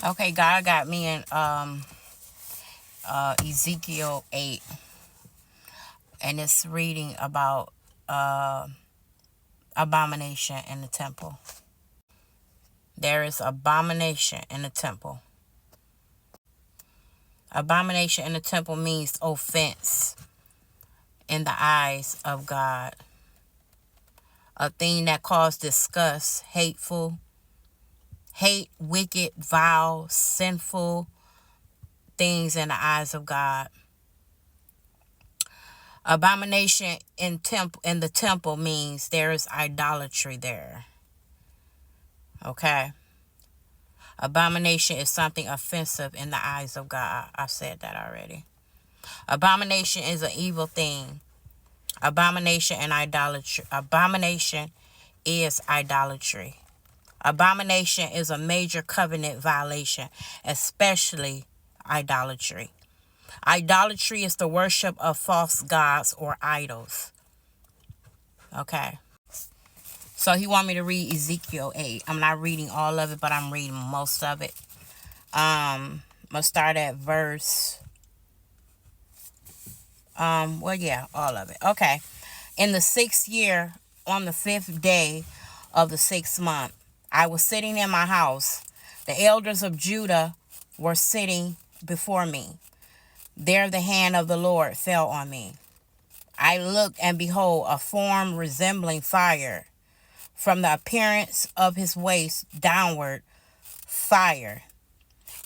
Okay, God got me in Ezekiel 8, and it's reading about abomination in the temple. There is abomination in the temple. Abomination in the temple means offense in the eyes of God. A thing that caused disgust, hate, wicked, vile, sinful things in the eyes of God. Abomination in the temple means there is idolatry there. Okay? Abomination is something offensive in the eyes of God. I've said that already. Abomination is an evil thing. Abomination and idolatry. Abomination is idolatry. Abomination is a major covenant violation, especially idolatry. Idolatry is the worship of false gods or idols. Okay. So he want me to read Ezekiel 8. I'm not reading all of it, but I'm reading most of it. I'm going to start at verse... all of it. Okay. In the 6th year, on the 5th day of the 6th month, I was sitting in my house. The elders of Judah were sitting before me. There the hand of the Lord fell on me. I looked, and behold, a form resembling fire. From the appearance of his waist downward, fire,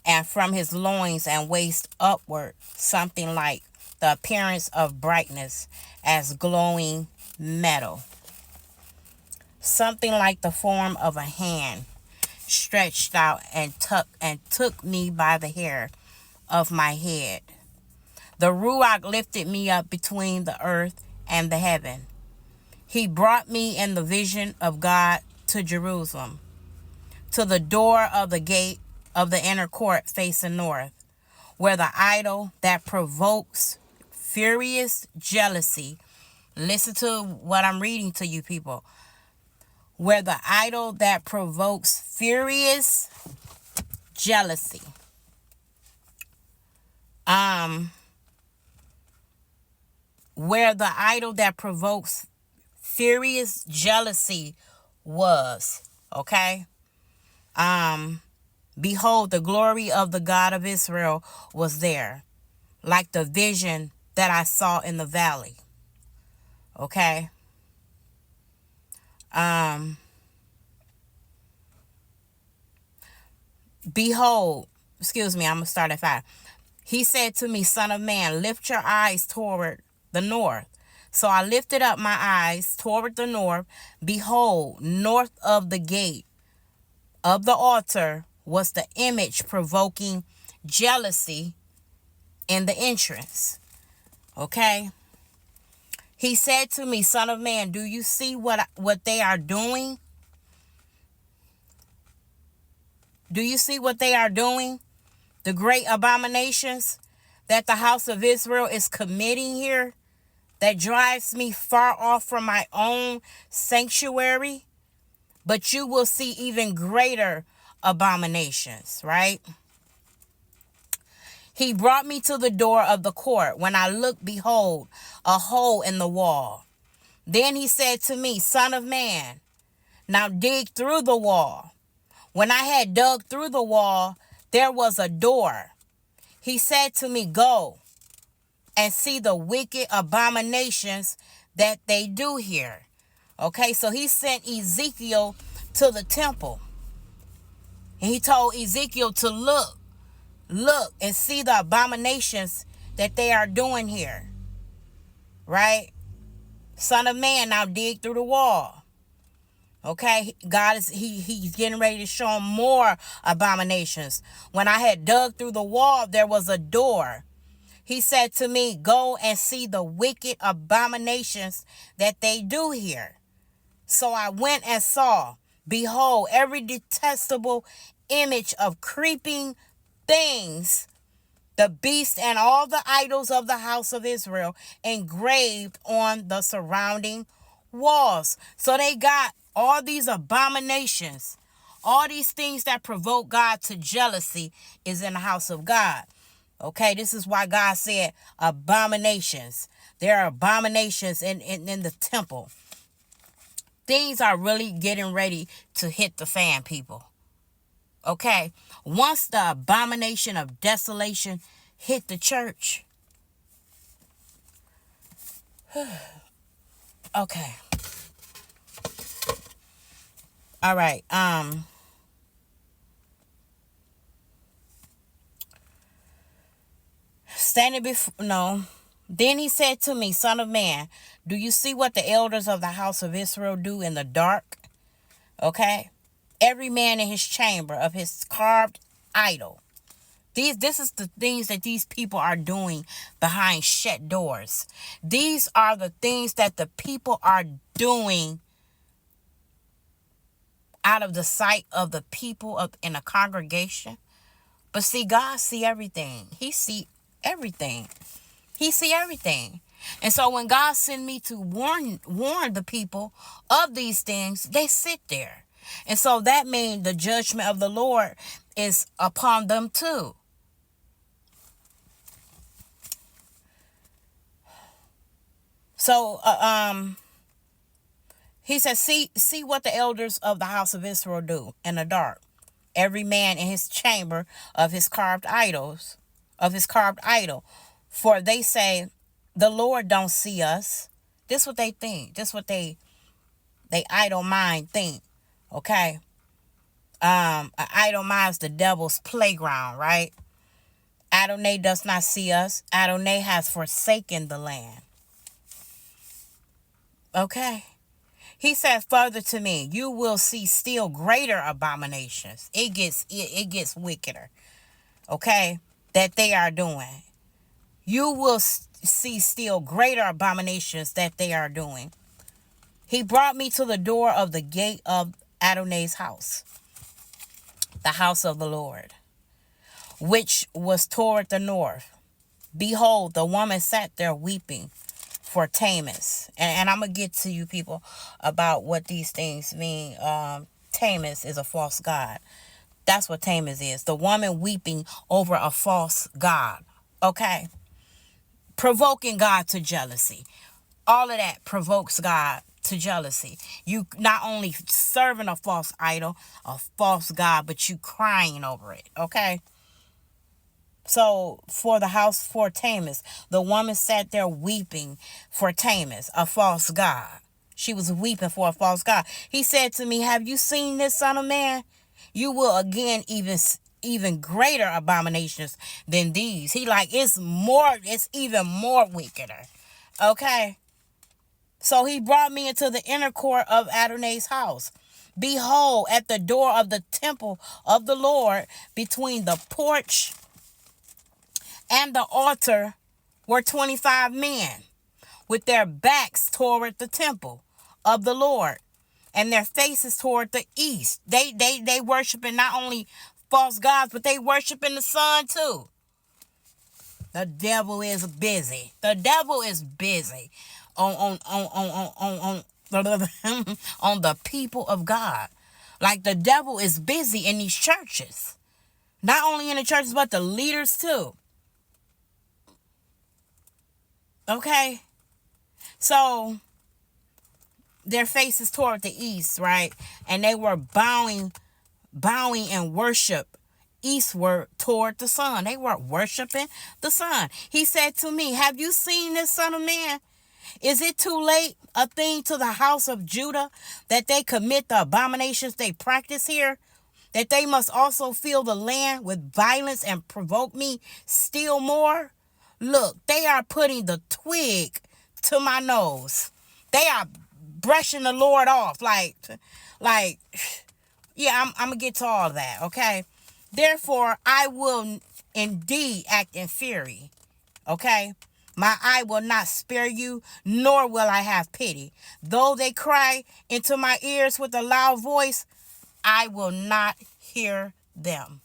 and from his loins and waist upward, something like the appearance of brightness as glowing metal. Something like the form of a hand stretched out and took me by the hair of my head. The Ruach lifted me up between the earth and the heaven. He brought me in the vision of God to Jerusalem, to the door of the gate of the inner court facing north, where the idol that provokes furious jealousy, listen to what I'm reading to you people, where the idol that provokes furious jealousy, where the idol that provokes furious jealousy was. Okay. Behold, the glory of the God of Israel was there, like the vision that I saw in the valley. Okay. Behold, I'm going to start at 5. He said to me, Son of man, lift your eyes toward the north. So I lifted up my eyes toward the north. Behold, north of the gate of the altar was the image provoking jealousy in the entrance. Okay. He said to me, Son of man, do you see what they are doing? Do you see what they are doing? The great abominations that the house of Israel is committing here, that drives me far off from my own sanctuary. But you will see even greater abominations, right? He brought me to the door of the court. When I looked, behold, a hole in the wall. Then he said to me, Son of man, now dig through the wall. When I had dug through the wall, there was a door. He said to me, Go and see the wicked abominations that they do here. Okay, so he sent Ezekiel to the temple. And he told Ezekiel to look and see the abominations that they are doing here. Right? Son of man, now dig through the wall. Okay, God is he's getting ready to show him more abominations. When I had dug through the wall, there was a door. He said to me, Go and see the wicked abominations that they do here. So I went and saw, behold, every detestable image of creeping things, the beast and all the idols of the house of Israel engraved on the surrounding walls. So they got all these abominations All these things that provoke God to jealousy is in the house of God. Okay, this is why God said abominations. There are abominations in the temple. Things are really getting ready to hit the fan, people. Okay, once the abomination of desolation hit the church. Okay. All right. Standing before, no. Then he said to me, Son of man, do you see what the elders of the house of Israel do in the dark? Okay. Every man in his chamber of his carved idol. This is the things that these people are doing behind shut doors. These are the things that the people are doing out of the sight of the people in a congregation. But see, God see everything. He see everything. He see everything. And so when God sent me to warn the people of these things, they sit there. And so that means the judgment of the Lord is upon them too. So he says, see what the elders of the house of Israel do in the dark. Every man in his chamber of his carved idols, of his carved idol. For they say, the Lord don't see us. This what they think. This what they idle mind think. Okay. An idle mind is the devil's playground, right? Adonai does not see us. Adonai has forsaken the land. Okay. He said further to me, you will see still greater abominations. It gets wickeder. Okay? That they are doing. You will see still greater abominations that they are doing. He brought me to the door of the gate of Adonai's house, the house of the Lord, which was toward the north. Behold, the woman sat there weeping for Tammuz. And I'm going to get to you people about what these things mean. Tammuz is a false god. That's what Tammuz is. The woman weeping over a false god. Okay. Provoking God to jealousy. All of that provokes God to jealousy. You not only serving a false idol, a false god, but you crying over it. Okay. So for the house for Tammuz, the woman sat there weeping for Tammuz, a false god. She was weeping for a false god. He said to me, have you seen this, son of man? You will again even greater abominations than these. He like, it's even more wickeder. Okay. So he brought me into the inner court of Adonai's house. Behold, at the door of the temple of the Lord, between the porch and the altar, were 25 men with their backs toward the temple of the Lord and their faces toward the east. They worshiping not only false gods, but they worshiping the sun too. The devil is busy. The devil is busy on the people of God. Like the devil is busy in these churches. Not only in the churches, but the leaders too. Okay? So, their faces toward the east, right? And they were bowing in worship eastward toward the sun. They were worshiping the sun. He said to me, have you seen this, son of man? Is it too late a thing to the house of Judah that they commit the abominations they practice here? That they must also fill the land with violence and provoke me still more? Look, they are putting the twig to my nose. They are brushing the Lord off. Like, yeah, I'm going to get to all that, okay? Therefore, I will indeed act in fury, okay? My eye will not spare you, nor will I have pity. Though they cry into my ears with a loud voice, I will not hear them.